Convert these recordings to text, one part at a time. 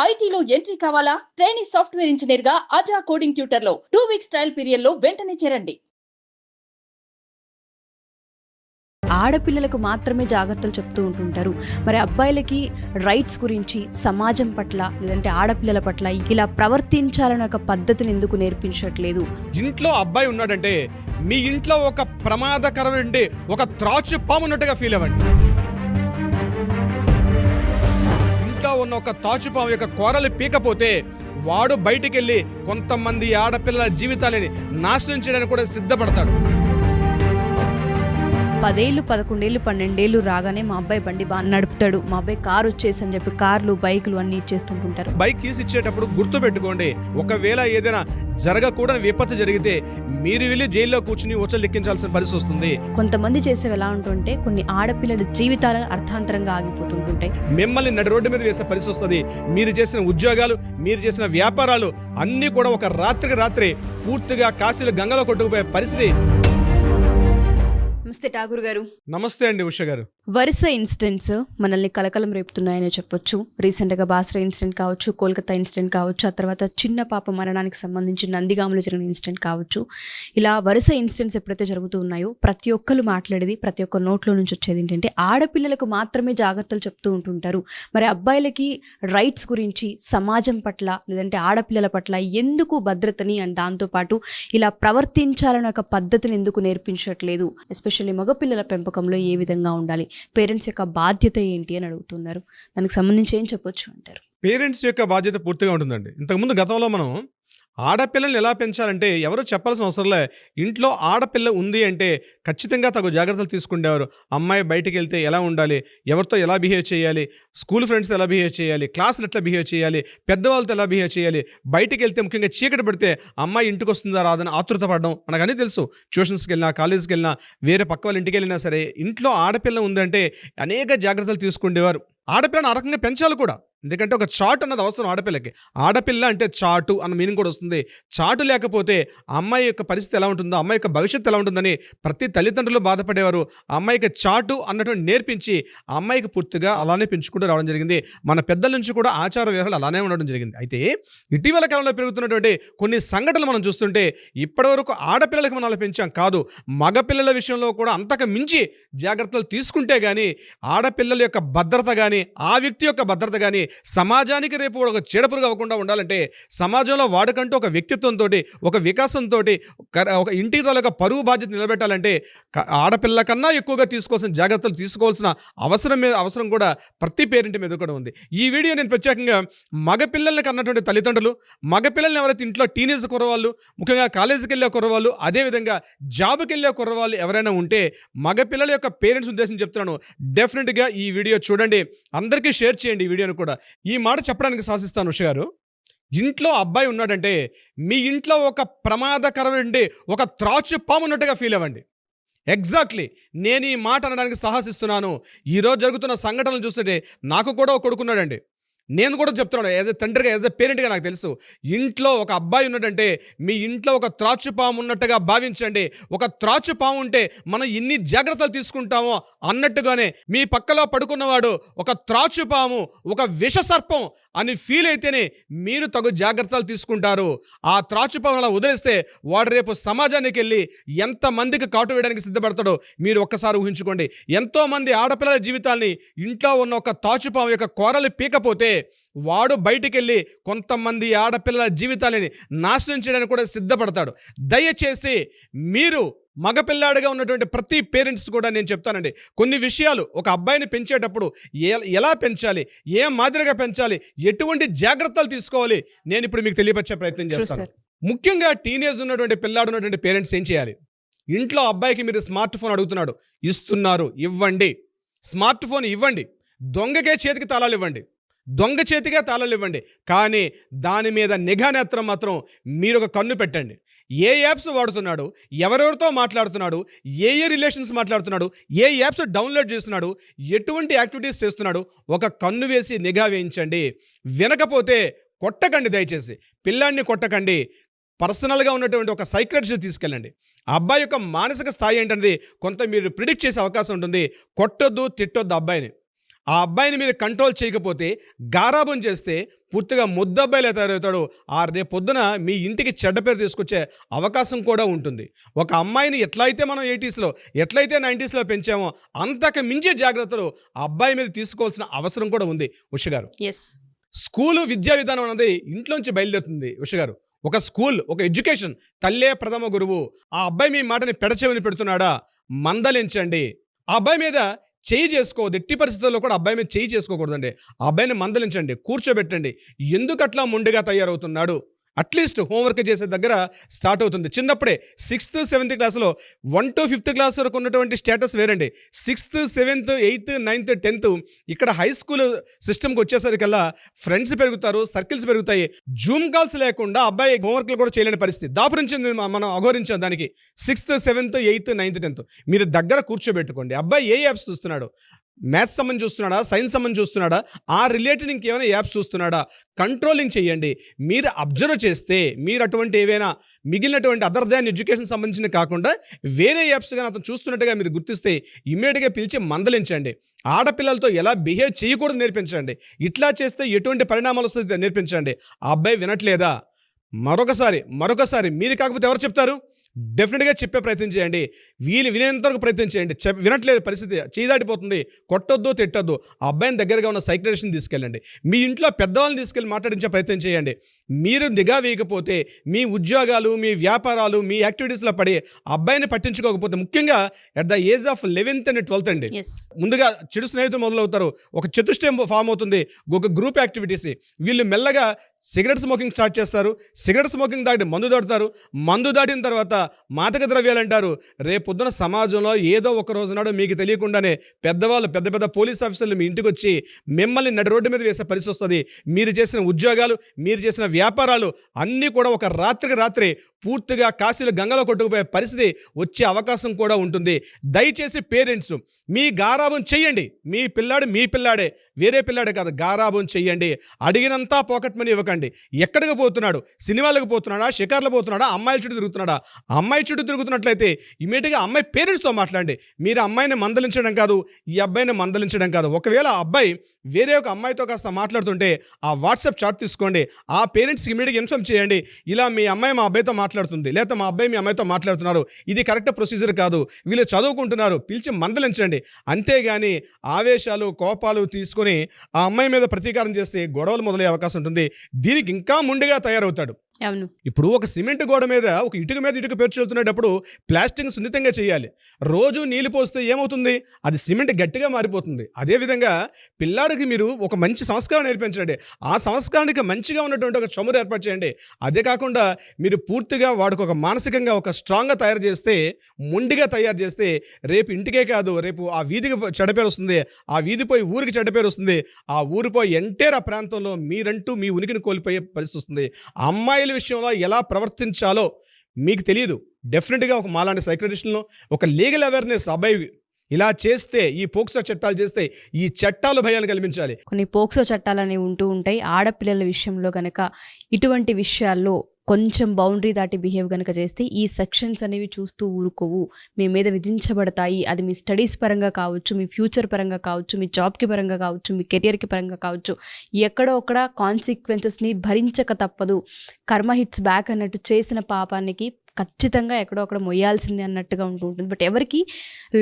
ఐటీలో ఎంట్రీ కావాలా? Trainee software engineer గా అజా కోడింగ్ ట్యూటర్ లో 2 వీక్స్ ట్రయల్ పీరియడ్ లో వెంటనే చేరండి. ఆడపిల్లలకు మాత్రమే జాగ్రత్తలు చెప్తూ ఉంటుంటారు. మరి అబ్బాయిలకి రైట్స్ గురించి, సమాజం పట్ల, లేదంటే ఆడపిల్లల పట్ల ఇలా ప్రవర్తించాలనే ఒక పద్ధతిని ఎందుకు నేర్పించట్లేదు? ఇంట్లో అబ్బాయి ఉన్నాడంటే మీ ఇంట్లో ఒక ప్రమాదకరమైన ఒక త్రాచు పాము ఉన్నట్టుగా ఫీల్ అవ్వండి. ఇంట్లో ఉన్న ఒక తాచు పాము యొక్క కూరలు పీకపోతే వాడు బయటికి వెళ్ళి కొంతమంది ఆడపిల్లల జీవితాలని నాశనం చేయడానికి కూడా సిద్ధపడతాడు. 10 ఏళ్ళు, 11 ఏళ్ళు, 12 ఏళ్ళు రాగానే మా అబ్బాయి బండి బాగా నడుపుతాడు, మా అబ్బాయి కారు వచ్చేసి అని చెప్పి కార్లు, బైకులు అన్ని ఇచ్చేస్తుంటుంటారు. బైక్ కీస్ ఇచ్చేటప్పుడు గుర్తు పెట్టుకోండి, ఒకవేళ ఏదైనా జరగకూడని విపత్తు జరిగితే మీరు వెళ్ళి జైల్లో కూర్చుని ఊచలు లెక్కించాల్సిన పరిస్థితి వస్తుంది. కొంతమంది చేసేవి ఎలా ఉంటుంటే కొన్ని ఆడపిల్లల జీవితాలు అర్థాంతరంగా ఆగిపోతుంటుంటాయి. మిమ్మల్ని నడి రోడ్డు మీద వేసే పరిస్థితి వస్తుంది. మీరు చేసిన ఉద్యోగాలు, మీరు చేసిన వ్యాపారాలు అన్నీ కూడా ఒక రాత్రికి రాత్రి పూర్తిగా కాశీలో గంగలో కొట్టుకుపోయే పరిస్థితి. నమస్తే ఠాగూర్ గారు. నమస్తే అండి ఉష గారు. వరుస ఇన్సిడెంట్స్ మనల్ని కలకలం రేపుతున్నాయని చెప్పొచ్చు. రీసెంట్గా బాసరా ఇన్సిడెంట్ కావచ్చు, కోల్కతా ఇన్సిడెంట్ కావచ్చు, ఆ తర్వాత చిన్న పాప మరణానికి సంబంధించి నందిగామలో జరిగిన ఇన్సిడెంట్ కావచ్చు. ఇలా వరుస ఇన్సిడెంట్స్ ఎప్పుడైతే జరుగుతూ ఉన్నాయో ప్రతి ఒక్కరు మాట్లాడేది, ప్రతి ఒక్క నోట్లో నుంచి వచ్చేది ఏంటంటే ఆడపిల్లలకు మాత్రమే జాగ్రత్తలు చెప్తూ ఉంటుంటారు. మరి అబ్బాయిలకి రైట్స్ గురించి, సమాజం పట్ల, లేదంటే ఆడపిల్లల పట్ల ఎందుకు భద్రతని అండ్ దాంతోపాటు ఇలా ప్రవర్తించాలనే ఒక పద్ధతిని ఎందుకు నేర్పించట్లేదు? ఎస్పెషల్లీ మగపిల్లల పెంపకంలో ఏ విధంగా ఉండాలి, పేరెంట్స్ యొక్క బాధ్యత ఏంటి అని అడుగుతున్నారు. దానికి సంబంధించి ఏం చెప్పొచ్చు అంటారు? పేరెంట్స్ యొక్క బాధ్యత పూర్తిగా ఉంటుందండి. ఇంతకుముందు గతంలో మనం ఆడపిల్లల్ని ఎలా పెంచాలంటే ఎవరో చెప్పాల్సిన అవసరంలే. ఇంట్లో ఆడపిల్ల ఉంది అంటే ఖచ్చితంగా తగు జాగ్రత్తలు తీసుకునేవారు. అమ్మాయి బయటికి వెళ్తే ఎలా ఉండాలి, ఎవరితో ఎలా బిహేవ్ చేయాలి, స్కూల్ ఫ్రెండ్స్ ఎలా బిహేవ్ చేయాలి, క్లాసులు ఎట్లా బిహేవ్ చేయాలి, పెద్దవాళ్ళతో ఎలా బిహేవ్ చేయాలి, బయటికి వెళ్తే ముఖ్యంగా చీకటి పడితే అమ్మాయి ఇంటికి వస్తుందా రాదని ఆతృత పడడం మనకన్నీ తెలుసు. ట్యూషన్స్కి వెళ్ళినా, కాలేజీకి వెళ్ళినా, వేరే పక్క వాళ్ళ ఇంటికి వెళ్ళినా సరే ఇంట్లో ఆడపిల్ల ఉందంటే అనేక జాగ్రత్తలు తీసుకునేవారు. ఆడపిల్లని ఆ రకంగా పెంచాలి కూడా. ఎందుకంటే ఒక చాటు అన్నది అవసరం ఆడపిల్లకి. ఆడపిల్ల అంటే చాటు అన్న మీనింగ్ కూడా వస్తుంది. చాటు లేకపోతే అమ్మాయి యొక్క పరిస్థితి ఎలా ఉంటుందో, అమ్మాయి యొక్క భవిష్యత్తు ఎలా ఉంటుందని ప్రతి తల్లిదండ్రులు బాధపడేవారు. అమ్మాయికి చాటు అన్నటువంటి నేర్పించి అమ్మాయికి పూర్తిగా అలానే పెంచుకుంటూ రావడం జరిగింది. మన పెద్దల నుంచి కూడా ఆచార వ్యవహారాలు అలానే ఉండడం జరిగింది. అయితే ఇటీవల కాలంలో పెరుగుతున్నటువంటి కొన్ని సంఘటనలు మనం చూస్తుంటే ఇప్పటివరకు ఆడపిల్లలకు మనం అలా పెంచాం కాదు, మగపిల్లల విషయంలో కూడా అంతకు మించి జాగ్రత్తలు తీసుకుంటే కానీ ఆడపిల్లల యొక్క భద్రత కానీ, ఆ వ్యక్తి యొక్క భద్రత కానీ సమాజానికి రేపు ఒక చీడపురుగు అవ్వకుండా ఉండాలంటే సమాజంలో వాడికంటూ ఒక వ్యక్తిత్వంతో, ఒక వికాసంతో, ఒక ఇంటి తాలూకా పరువు బాధ్యత నిలబెట్టాలంటే ఆడపిల్ల కన్నా ఎక్కువగా తీసుకోవాల్సిన జాగ్రత్తలు తీసుకోవాల్సిన అవసరం కూడా ప్రతి పేరెంట్ మీద కూడా ఉంది. ఈ వీడియో నేను ప్రత్యేకంగా మగపిల్లల్ని కన్నటువంటి తల్లిదండ్రులు, మగపిల్లల్ని ఎవరైతే ఇంట్లో టీనేజ్ కుర్రవాళ్ళు, ముఖ్యంగా కాలేజీకి వెళ్ళే కుర్రవాళ్ళు, అదేవిధంగా జాబ్కి వెళ్ళే కుర్రవాళ్ళు ఎవరైనా ఉంటే మగపిల్లల యొక్క పేరెంట్స్ ఉద్దేశం చెప్తున్నాను. డెఫినెట్గా ఈ వీడియో చూడండి, అందరికీ షేర్ చేయండి ఈ వీడియోని కూడా. ఈ మాట చెప్పడానికి సాధిస్తాను ఉష గారు. ఇంట్లో అబ్బాయి ఉన్నాడంటే మీ ఇంట్లో ఒక ప్రమాదకరమైన ఒక త్రాచు పాము ఉన్నట్టుగా ఫీల్ అవ్వండి. ఎగ్జాక్ట్లీ నేను ఈ మాట అనడానికి సాహసిస్తున్నాను. ఈరోజు జరుగుతున్న సంఘటనలు చూస్తుంటే నాకు కూడా ఒక కొడుకున్నాడండి. నేను కూడా చెప్తున్నాను, యాజ్ ఎ తండ్రిగా, యాజ్ ఎ పేరెంట్గా నాకు తెలుసు. ఇంట్లో ఒక అబ్బాయి ఉన్నట్టంటే మీ ఇంట్లో ఒక త్రాచు పాము ఉన్నట్టుగా భావించండి. ఒక త్రాచు పాము ఉంటే మనం ఎన్ని జాగ్రత్తలు తీసుకుంటామో అన్నట్టుగానే మీ పక్కలో పడుకున్నవాడు ఒక త్రాచు పాము, ఒక విష సర్పం అని ఫీల్ అయితేనే మీరు తగు జాగ్రత్తలు తీసుకుంటారు. ఆ త్రాచు పాము అలా వదిలేస్తే వాడు రేపు సమాజానికి వెళ్ళి ఎంతమందికి కాటు వేయడానికి సిద్ధపడతాడో మీరు ఒక్కసారి ఊహించుకోండి. ఎంతోమంది ఆడపిల్లల జీవితాల్ని ఇంట్లో ఉన్న ఒక త్రాచు పాము యొక్క కూరలు పీకపోతే వాడు బయటికి వెళ్ళి కొంతమంది ఆడపిల్లల జీవితాలని నాశనం చేయడానికి కూడా సిద్ధపడతాడు. దయచేసి మీరు మగపిల్లాడిగా ఉన్నటువంటి ప్రతి పేరెంట్స్ కూడా నేను చెప్తానండి, కొన్ని విషయాలు ఒక అబ్బాయిని పెంచేటప్పుడు ఎలా పెంచాలి, ఏ మాదిరిగా పెంచాలి, ఎటువంటి జాగ్రత్తలు తీసుకోవాలి నేను ఇప్పుడు మీకు తెలియపరిచే ప్రయత్నం చేస్తాను. ముఖ్యంగా టీనేజ్ ఉన్నటువంటి పిల్లాడు ఉన్నటువంటి పేరెంట్స్ ఏం చేయాలి? ఇంట్లో అబ్బాయికి మీరు స్మార్ట్ ఫోన్ అడుగుతున్నాడు, ఇస్తున్నారు, ఇవ్వండి. స్మార్ట్ ఫోన్ ఇవ్వండి, దొంగకే చేతికి తాళాలు ఇవ్వండి, దొంగ చేతిగా తాళాలు ఇవ్వండి. కానీ దాని మీద నిఘా నేత్రం మాత్రం మీరు ఒక కన్ను పెట్టండి. ఏ యాప్స్ వాడుతున్నాడు, ఎవరెవరితో మాట్లాడుతున్నాడు, ఏ రిలేషన్స్ మాట్లాడుతున్నాడు, ఏ యాప్స్ డౌన్లోడ్ చేస్తున్నాడు, ఎటువంటి యాక్టివిటీస్ చేస్తున్నాడు, ఒక కన్ను వేసి నిఘా వేయించండి. వినకపోతే కొట్టకండి, దయచేసి పిల్లాన్ని కొట్టకండి. పర్సనల్గా ఉన్నటువంటి ఒక సైకాట్రిస్ట్ తీసుకెళ్ళండి. ఆ అబ్బాయి యొక్క మానసిక స్థాయి ఏంటనేది కొంత మీరు ప్రిడిక్ట్ చేసే అవకాశం ఉంటుంది. కొట్టొద్దు, తిట్టొద్దు అబ్బాయిని. ఆ అబ్బాయిని మీరు కంట్రోల్ చేయకపోతే, గారాబం చేస్తే పూర్తిగా ముద్దబ్బాయిలా తయారవుతాడు. రేపు పొద్దున మీ ఇంటికి చెడ్డ పేరు తీసుకొచ్చే అవకాశం కూడా ఉంటుంది. ఒక అమ్మాయిని ఎట్లయితే మనం 80స్లో ఎట్లయితే 90స్లో పెంచామో అంతకు మించే జాగ్రత్తలు ఆ అబ్బాయి మీద తీసుకోవాల్సిన అవసరం కూడా ఉంది ఉష గారు. ఎస్. స్కూలు విద్యా విధానం అనేది ఇంట్లోంచి బయలుదేరుతుంది ఉష గారు. ఒక స్కూల్, ఒక ఎడ్యుకేషన్, తల్లే ప్రథమ గురువు. ఆ అబ్బాయి మీ మాటని పెడచెవిని పెడుతున్నాడా, మందలించండి. ఆ అబ్బాయి మీద చేయి చేసుకోవద్దు, ఎట్టి పరిస్థితుల్లో కూడా అబ్బాయి మీద చేయి చేసుకోకూడదండి. ఆ అబ్బాయిని మందలించండి, కూర్చోబెట్టండి. ఎందుకు అట్లా మొండిగా తయారవుతున్నాడు, అట్లీస్ట్ హోంవర్క్ చేసే దగ్గర స్టార్ట్ అవుతుంది. చిన్నప్పుడే 6th 7th క్లాస్లో 1 to 5th క్లాస్ వరకు ఉన్నటువంటి స్టేటస్ వేరండి. 6th 7th 8th 9th 10th ఇక్కడ హై స్కూల్ సిస్టమ్కి వచ్చేసరికల్లా ఫ్రెండ్స్ పెరుగుతారు, సర్కిల్స్ పెరుగుతాయి. జూమ్ కాల్స్ లేకుండా అబ్బాయి హోంవర్క్లు కూడా చేయలేని పరిస్థితి దాపురించి మనం అఘోరించాం. దానికి 6th 7th 8th 9th 10th మీరు దగ్గర కూర్చోబెట్టుకోండి. అబ్బాయి ఏ యాప్స్ చూస్తున్నాడు, మ్యాథ్స్ సంబంధించి చూస్తున్నాడా, సైన్స్ సంబంధించి చూస్తున్నాడా, ఆ రిలేటెడ్ ఇంకేమైనా యాప్స్ చూస్తున్నాడా, కంట్రోలింగ్ చేయండి. మీరు అబ్జర్వ్ చేస్తే మీరు అటువంటి ఏవైనా మిగిలినటువంటి అదర్ దాన్ ఎడ్యుకేషన్ సంబంధించిన కాకుండా వేరే యాప్స్ కానీ అతను చూస్తున్నట్టుగా మీరు గుర్తిస్తే ఇమ్మీడియట్గా పిలిచి మందలించండి. ఆడపిల్లలతో ఎలా బిహేవ్ చేయకూడదు నేర్పించండి. ఇట్లా చేస్తే ఎటువంటి పరిణామాలు వస్తుంది నేర్పించండి. ఆ అబ్బాయి వినట్లేదా, మరొకసారి మీరు కాకపోతే ఎవరు చెప్తారు, డెఫినెట్గా చెప్పే ప్రయత్నం చేయండి. వీళ్ళు వినేంతవరకు ప్రయత్నం చేయండి. వినట్లేదు, పరిస్థితి చేయదాటిపోతుంది, కొట్టొద్దు, తిట్టొద్దు. ఆ అబ్బాయిని దగ్గరగా ఉన్న సైక్రేషన్ తీసుకెళ్ళండి. మీ ఇంట్లో పెద్దవాళ్ళని తీసుకెళ్ళి మాట్లాడించే ప్రయత్నం చేయండి. మీరు నిఘా వేయకపోతే మీ ఉద్యోగాలు, మీ వ్యాపారాలు, మీ యాక్టివిటీస్లో పడి అబ్బాయిని పట్టించుకోకపోతే, ముఖ్యంగా at the age of 11th and 12th అండి, ముందుగా చెడు స్నేహితులు మొదలవుతారు. ఒక చతుష్టయం ఫామ్ అవుతుంది, ఒక గ్రూప్ యాక్టివిటీస్. వీళ్ళు మెల్లగా సిగరెట్ స్మోకింగ్ స్టార్ట్ చేస్తారు. సిగరెట్ స్మోకింగ్ దాటి మందు దాటుతారు. మందు దాటిన తర్వాత మాదక ద్రవ్యాలు అంటారు. రేపొద్దున సమాజంలో ఏదో ఒక రోజు నాడు మీకు తెలియకుండానే పెద్దవాళ్ళు, పెద్ద పోలీస్ ఆఫీసర్లు మీ ఇంటికి వచ్చి మిమ్మల్ని నడి రోడ్డు మీద వేసే పరిస్థితి వస్తుంది. మీరు చేసిన ఉద్యోగాలు, మీరు చేసిన వ్యాపారాలు అన్నీ కూడా ఒక రాత్రికి రాత్రి పూర్తిగా కాశీలో గంగలో కొట్టుకుపోయే పరిస్థితి వచ్చే అవకాశం కూడా ఉంటుంది. దయచేసి పేరెంట్స్ మీ గారాబం చెయ్యండి. మీ పిల్లాడే, వేరే పిల్లాడే కాదు, గారాబం చెయ్యండి. అడిగినంతా పాకెట్ మనీ ఇవ్వకండి. ఎక్కడికి పోతున్నాడు, సినిమాలకు పోతున్నాడా, షికార్లు పోతున్నాడా, అమ్మాయిల చుట్టూ తిరుగుతున్నాడా? అమ్మాయి చుట్టూ తిరుగుతున్నట్లయితే ఇమీడియట్గా అమ్మాయి పేరెంట్స్తో మాట్లాడండి. మీరు అమ్మాయిని మందలించడం కాదు, ఈ అబ్బాయిని మందలించడం కాదు. ఒకవేళ అబ్బాయి వేరే ఒక అమ్మాయితో కాస్త మాట్లాడుతుంటే ఆ వాట్సాప్ చాట్ తీసుకోండి. ఆ పేరెంట్స్కి ఇమీడియట్గా ఇన్ఫార్మ్ చేయండి, ఇలా మీ అమ్మాయి మా అబ్బాయితో మాట్లాడుతుంది, లేదా మా అబ్బాయి మీ అమ్మాయితో మాట్లాడుతున్నారు, ఇది కరెక్ట్ ప్రొసీజర్ కాదు, వీళ్ళు చదువుకుంటున్నారు, పిలిచి మందలించండి. అంతేగాని ఆవేశాలు, కోపాలు తీసుకొని ఆ అమ్మాయి మీద ప్రతీకారం చేస్తే గొడవలు మొదలయ్యే అవకాశం ఉంటుంది. దీనికి ఇంకా ముందుగా తయారవుతాడు. అవును. ఇప్పుడు ఒక సిమెంట్ గోడ మీద ఒక ఇటుక మీద ఇటుక పేర్చుతున్నప్పుడు ప్లాస్టిక్ సున్నితంగా చేయాలి. రోజు నీళ్ళు పోస్తే ఏమవుతుంది, అది సిమెంట్ గట్టిగా మారిపోతుంది. అదేవిధంగా పిల్లాడికి మీరు ఒక మంచి సంస్కారం నేర్పించండి. ఆ సంస్కారానికి మంచిగా ఉన్నటువంటి ఒక చమురు ఏర్పాటు చేయండి. అదే కాకుండా మీరు పూర్తిగా వాడికి ఒక మానసికంగా ఒక స్ట్రాంగ్గా తయారు చేస్తే, మొండిగా తయారు చేస్తే రేపు ఇంటికే కాదు, రేపు ఆ వీధికి చెడ్డపేరు వస్తుంది, ఆ వీధిపోయి ఊరికి చెడ్డపేరు వస్తుంది, ఆ ఊరిపోయి ఎంటైర్ ఆ ప్రాంతంలో మీరంటూ మీ ఉనికిని కోల్పోయే పరిస్థితి వస్తుంది. అమ్మాయిల విషయంలో ఎలా ప్రవర్తించాలో మీకు తెలియదు. డెఫినెట్గా ఒక మాలాంటి సైక్రటిస్టులను ఒక లీగల్ అవేర్నెస్, అబ్బాయి ఇలా చేస్తే, ఈ పోక్సో చట్టాలు చేస్తే ఈ చట్టాలు భయాన్ని కల్పించాలి. కొన్ని పోక్సో చట్టాలు అనేవి ఉంటూ ఉంటాయి. ఆడపిల్లల విషయంలో కనుక ఇటువంటి విషయాల్లో కొంచెం బౌండరీ దాటి బిహేవ్ కనుక చేస్తే ఈ సెక్షన్స్ అనేవి చూస్తూ ఊరుకోవు, మీ మీద విధించబడతాయి. అది మీ స్టడీస్ పరంగా కావచ్చు, మీ ఫ్యూచర్ పరంగా కావచ్చు, మీ జాబ్కి పరంగా కావచ్చు, మీ కెరియర్కి పరంగా కావచ్చు, ఎక్కడో అక్కడ కాన్సిక్వెన్సెస్ని భరించక తప్పదు. కర్మ హిట్స్ బ్యాక్ అన్నట్టు చేసిన పాపానికి ఖచ్చితంగా ఎక్కడో అక్కడ మొయ్యాల్సిందే అన్నట్టుగా ఉంటూ ఉంటుంది. బట్ ఎవరికి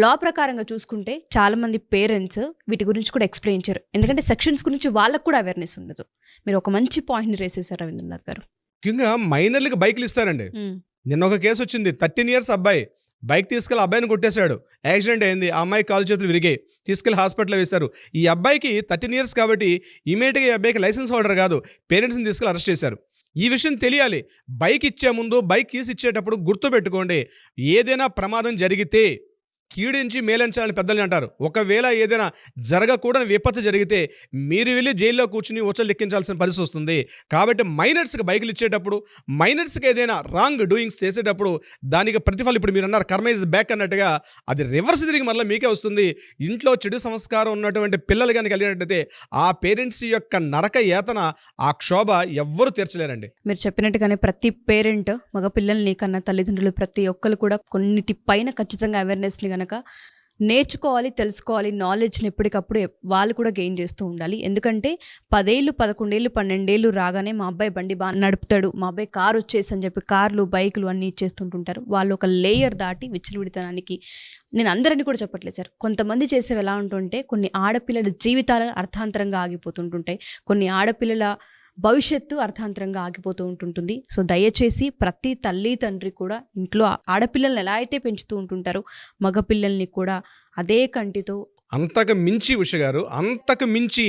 లా ప్రకారంగా చూసుకుంటే చాలామంది పేరెంట్స్ వీటి గురించి కూడా ఎక్స్ప్లెయిన్ చేయరు. ఎందుకంటే సెక్షన్స్ గురించి వాళ్ళకు కూడా అవేర్నెస్ ఉండదు. మీరు ఒక మంచి పాయింట్ని రేసేసారు రవీంద్రనాథ్ గారు. ముఖ్యంగా మైనర్లకు బైక్లు ఇస్తారండి. నిన్న ఒక కేసు వచ్చింది, 13 years అబ్బాయి బైక్ తీసుకెళ్ళి అబ్బాయిని కొట్టేశాడు, యాక్సిడెంట్ అయింది, ఆ అమ్మాయి కాలు చేతులు విరిగాయి, తీసుకెళ్ళి హాస్పిటల్లో వేశారు. ఈ అబ్బాయికి 13 years కాబట్టి ఇమీడియట్గా ఈ అబ్బాయికి లైసెన్స్ హోల్డర్ కాదు, పేరెంట్స్ని తీసుకెళ్ళి అరెస్ట్ చేశారు. ఈ విషయం తెలియాలి. బైక్ ఇచ్చే ముందు, బైక్ కీస్ ఇచ్చేటప్పుడు గుర్తుపెట్టుకోండి, ఏదైనా ప్రమాదం జరిగితే కీడించి మేలంచాలని పెద్దలు అంటారు. ఒకవేళ ఏదైనా జరగకూడని విపత్తు జరిగితే మీరు వెళ్ళి జైల్లో కూర్చుని ఉచ్చలు లెక్కించాల్సిన పరిస్థితి వస్తుంది. కాబట్టి మైనర్స్కి బైకులు ఇచ్చేటప్పుడు, మైనర్స్కి ఏదైనా రాంగ్ డూయింగ్స్ చేసేటప్పుడు దానికి ప్రతిఫలం, ఇప్పుడు మీరు అన్నారు కర్మ ఇస్ బ్యాక్ అన్నట్టుగా, అది రివర్స్ తిరిగి మళ్ళీ మీకే వస్తుంది. ఇంట్లో చెడు సంస్కారం ఉన్నటువంటి పిల్లలు కానీ కలిగినట్టయితే ఆ పేరెంట్స్ యొక్క నరక యాతన, ఆ క్షోభ ఎవ్వరూ తీర్చలేరండి. మీరు చెప్పినట్టుగానే ప్రతి పేరెంట్, మగ పిల్లల్ని కన్నా తల్లిదండ్రులు ప్రతి ఒక్కరు కూడా కొన్నిటి పైన ఖచ్చితంగా అవేర్నెస్ని కనుక నేర్చుకోవాలి, తెలుసుకోవాలి, నాలెడ్జ్ని ఎప్పటికప్పుడు వాళ్ళు కూడా గెయిన్ చేస్తూ ఉండాలి. ఎందుకంటే 10 ఏళ్ళు 11 ఏళ్ళు 12 ఏళ్ళు రాగానే మా అబ్బాయి బండి బాగా నడుపుతాడు, మా అబ్బాయి కారు వచ్చేసి అని చెప్పి కార్లు బైకులు అన్నీ ఇచ్చేస్తుంటుంటారు. వాళ్ళు ఒక లేయర్ దాటి విచ్చలవిడితనానికి, నేను అందరినీ కూడా చెప్పట్లేదు సార్, కొంతమంది చేసేవి ఎలా ఉంటుంటే కొన్ని ఆడపిల్లల జీవితాలు అర్థాంతరంగా ఆగిపోతుంటుంటాయి, కొన్ని ఆడపిల్లల భవిష్యత్తు అర్థాంతరంగా ఆగిపోతూ ఉంటుంటుంది. సో దయచేసి ప్రతి తల్లి తండ్రి కూడా ఇంట్లో ఆడపిల్లల్ని ఎలా అయితే పెంచుతూ ఉంటుంటారో మగపిల్లల్ని కూడా అదే కంటితో అంతకు మించి ఉష గారు, అంతకు మించి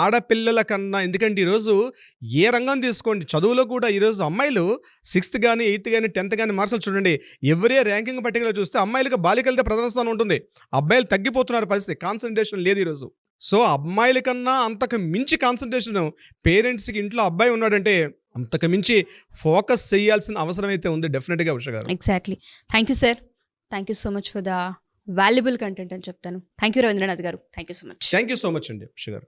ఆడపిల్లల కన్నా, ఎందుకంటే ఈరోజు ఏ రంగం తీసుకోండి, చదువులో కూడా ఈరోజు అమ్మాయిలు 6th కానీ 8th కానీ 10th కానీ మార్కులు చూడండి, ఎవరే ర్యాంకింగ్ పట్టికలో చూస్తే అమ్మాయిలకు బాలికలతో ప్రధాన స్థానం ఉంటుంది, అబ్బాయిలు తగ్గిపోతున్నారు, పరిస్థితి కాన్సన్ట్రేషన్ లేదు ఈరోజు. సో అమ్మాయిల కన్నా అంతకు మించి కాన్సన్ట్రేషన్ పేరెంట్స్కి, ఇంట్లో అబ్బాయి ఉన్నాడంటే అంతకు మించి ఫోకస్ చేయాల్సిన అవసరం అయితే ఉంది డెఫినెట్గా ఉష గారు. Exactly. Thank you sir, thank you so much for the valuable content అని చెప్తాను. థ్యాంక్ యూ రవీంద్రనాథ్ గారు, thank you so much. Thank you so much అండి ఉష గారు.